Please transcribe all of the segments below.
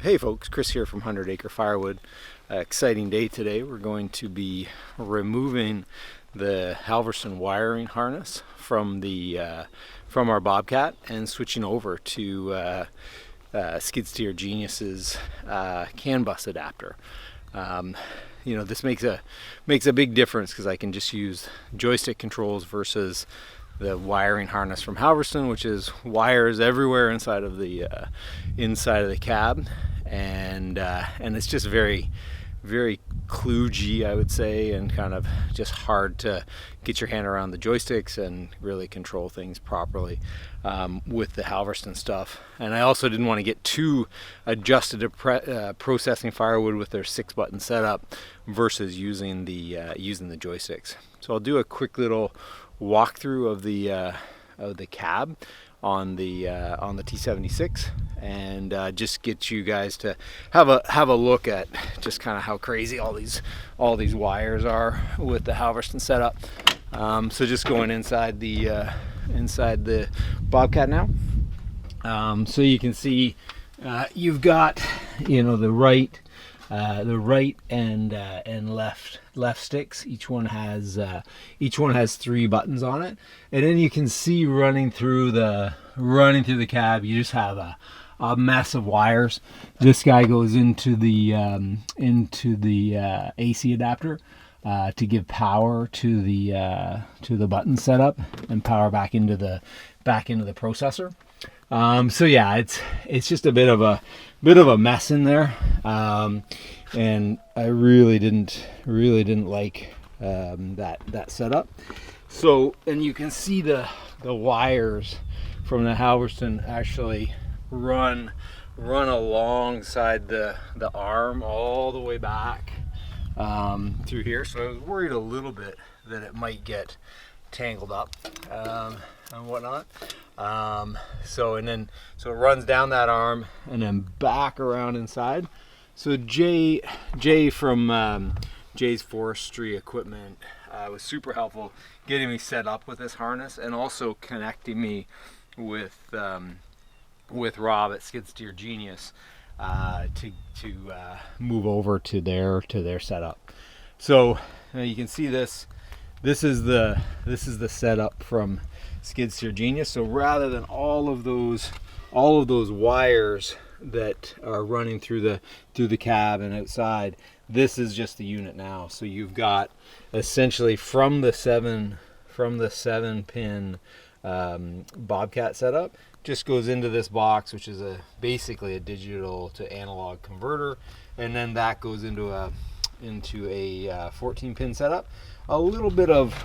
Hey folks, Chris here from 100 Acre Firewood. Exciting day today. We're going to be removing the Halverson wiring harness from our Bobcat and switching over to Skid Steer Genius's CAN bus adapter. This makes a big difference because I can just use joystick controls versus the wiring harness from Halverson, which is wires everywhere inside of the cab, and it's just very kludgy, I would say, and kind of just hard to get your hand around the joysticks and really control things properly with the Halverson stuff. And I also didn't want to get too adjusted to processing firewood with their 6-button setup versus using the joysticks. So I'll do a quick little walkthrough of the cab on the T76, and just get you guys to have a look at just kind of how crazy all these wires are with the Halverson setup. So just going inside the Bobcat now. So you can see you've got the right and left sticks. Each one has 3 buttons on it, and then you can see running through the cab, you just have a mess of wires. This guy goes into the AC adapter to give power to the button setup and power back into the processor. So yeah, it's just a bit of a mess in there, and I really didn't like that setup. So, and you can see the wires from the Halverson actually run alongside the arm all the way back through here. So I was worried a little bit that it might get tangled up and whatnot. So it runs down that arm and then back around inside. So Jay from Jay's Forestry Equipment was super helpful getting me set up with this harness, and also connecting me with Rob at Skid Steer Genius to move over to their setup. So you can see this is the setup from Skid Steer Genius. So rather than all of those wires that are running through the cab and outside, this is just the unit now. So you've got essentially from the 7-pin Bobcat setup, just goes into this box, which is basically a digital to analog converter, and then that goes into a 14-pin setup. A little bit of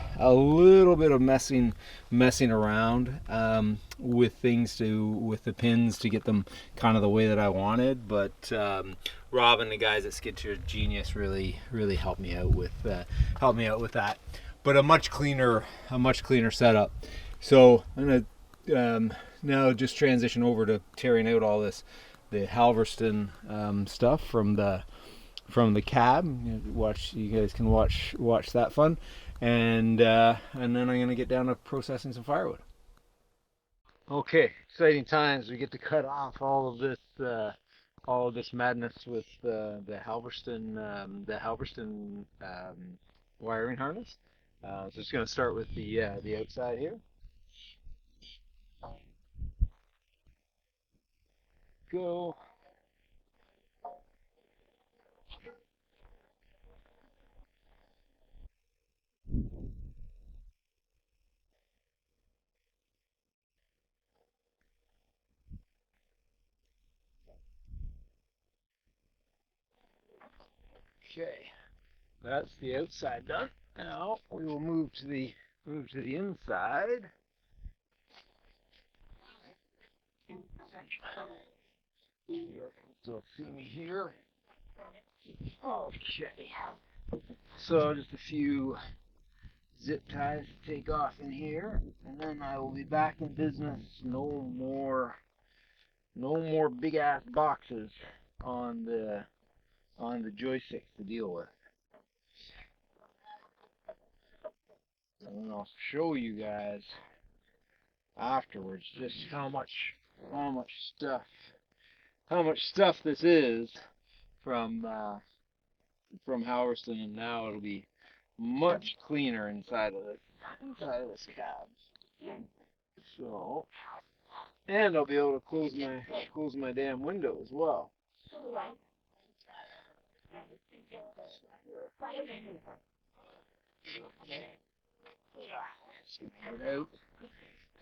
messing around with the pins to get them kind of the way that I wanted, but Rob and the guys at Skid Steer Genius really helped me out with that. But a much cleaner setup. So I'm gonna now just transition over to tearing out all the Halverson stuff from the cab. You guys can watch that fun, and then I'm gonna get down to processing some firewood. Okay, exciting times. We get to cut off all of this madness with the Halverson wiring harness. So just gonna start with the outside here. Go. Okay, that's the outside done. Now we will move to the inside. So see me here. Okay. So just a few zip ties to take off in here, and then I will be back in business. No more big ass boxes on the joysticks to deal with. And I'll show you guys afterwards just how much stuff how much stuff this is from Halverson, and now it'll be much cleaner inside of this cab. So, and I'll be able to close my damn window as well.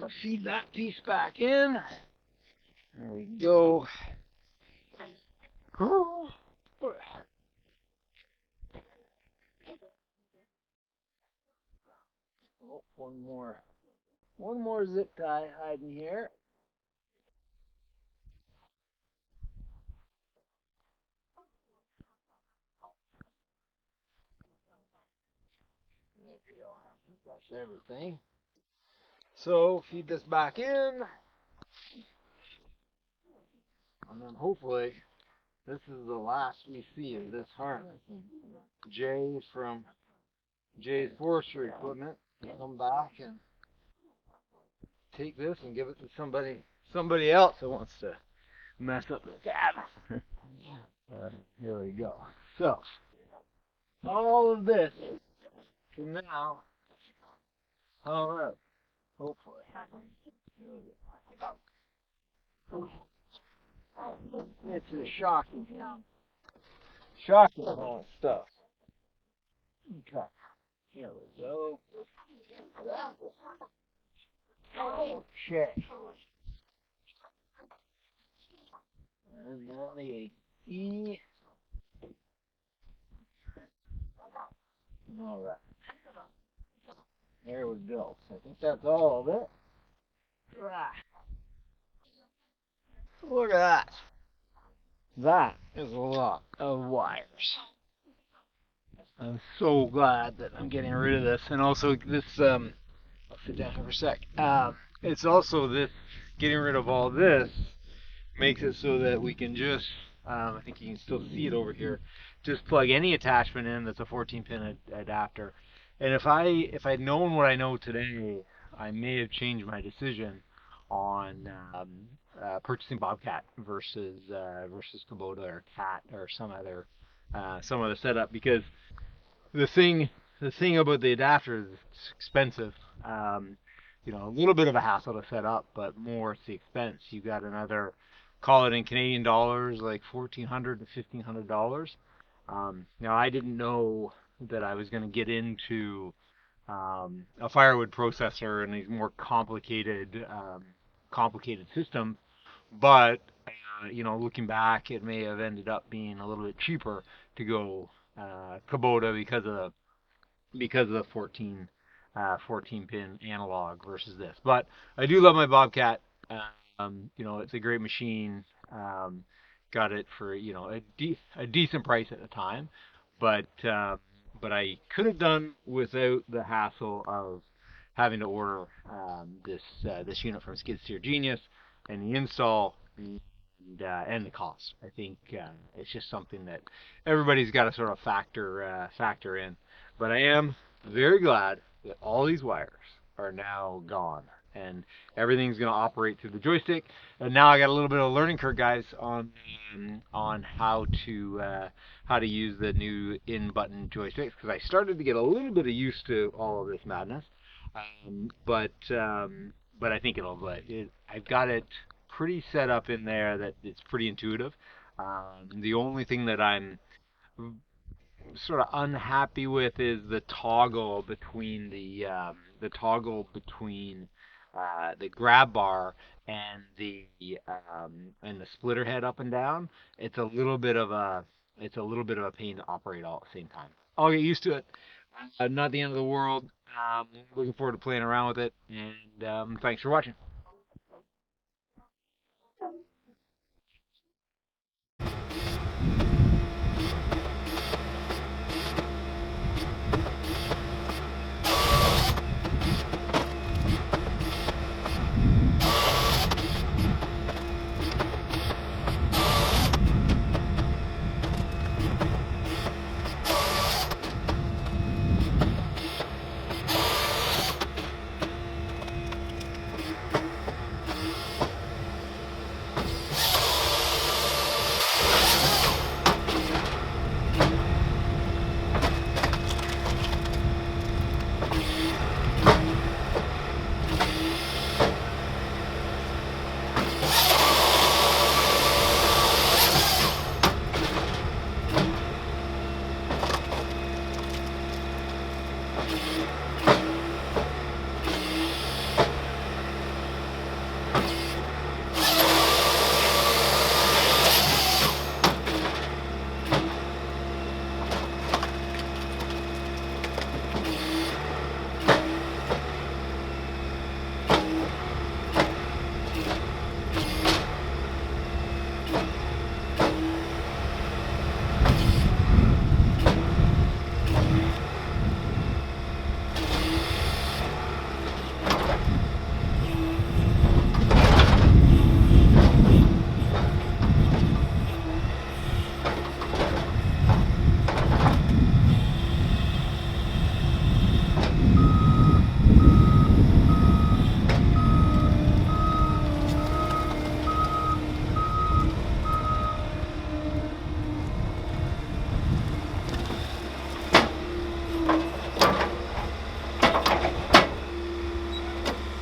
I'll feed that piece back in. There we go. Oh, one more zip tie hiding here. There we go. That's everything. So feed this back in, and then hopefully this is the last we see of this harness. Jay from Jay's forestry equipment will come back and take this and give it to somebody else that wants to mess up the cab. Here we go. So all of this can now power up, hopefully. It's a shocking amount of stuff. Okay, here we go. Okay. And then the E. Alright. There we go. I think that's all of it. Look at that. That is a lot of wires. I'm so glad that I'm getting rid of this. And also this, I'll sit down here for a sec. It's also this, getting rid of all this makes it so that we can just, I think you can still see it over here, just plug any attachment in that's a 14-pin adapter. And if I'd known what I know today, I may have changed my decision on purchasing Bobcat versus Kubota or Cat or some other setup, because the thing about the adapter is it's expensive. A little bit of a hassle to set up, but more it's the expense. You got another, call it in Canadian dollars, like $1,400 to $1,500. Now I didn't know that I was going to get into a firewood processor and these more complicated systems, but looking back, it may have ended up being a little bit cheaper to go Kubota because of the 14 pin analog versus this. But I do love my Bobcat. It's a great machine. Got it for a decent price at the time, but I could have done without the hassle of having to order this unit from Skid Steer Genius and the install and the cost. I think it's just something that everybody's got to sort of factor in. But I am very glad that all these wires are now gone and everything's going to operate through the joystick. And now I got a little bit of a learning curve, guys, on how to use the new in-button joysticks, because I started to get a little bit of used to all of this madness. But I think I've got it pretty set up in there that it's pretty intuitive. The only thing that I'm sort of unhappy with is the toggle between the grab bar and the splitter head up and down. It's a little bit of a pain to operate all at the same time. I'll get used to it. Not the end of the world. Looking forward to playing around with it, and thanks for watching.